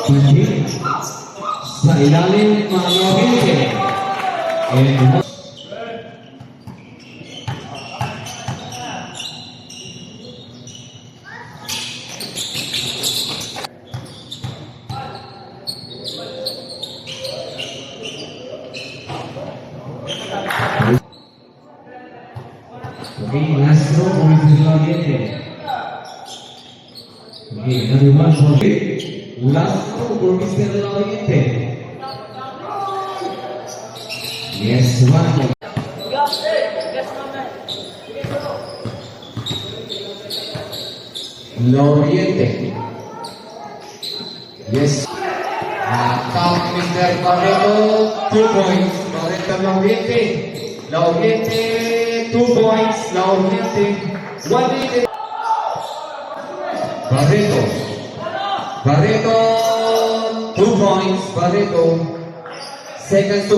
Hindi. Sa ilalim mga Oriente. And okay, last throw for Mr. Oriente. Okay, another one for last throw for Mr. Oriente. Yes, one. Oriente. Yes. Count Mr. Barreto, 2 points. Barreto Oriente. Oriente, 2 points. Oriente, 1 Barreto. Barreto, 2 points. Barreto. Second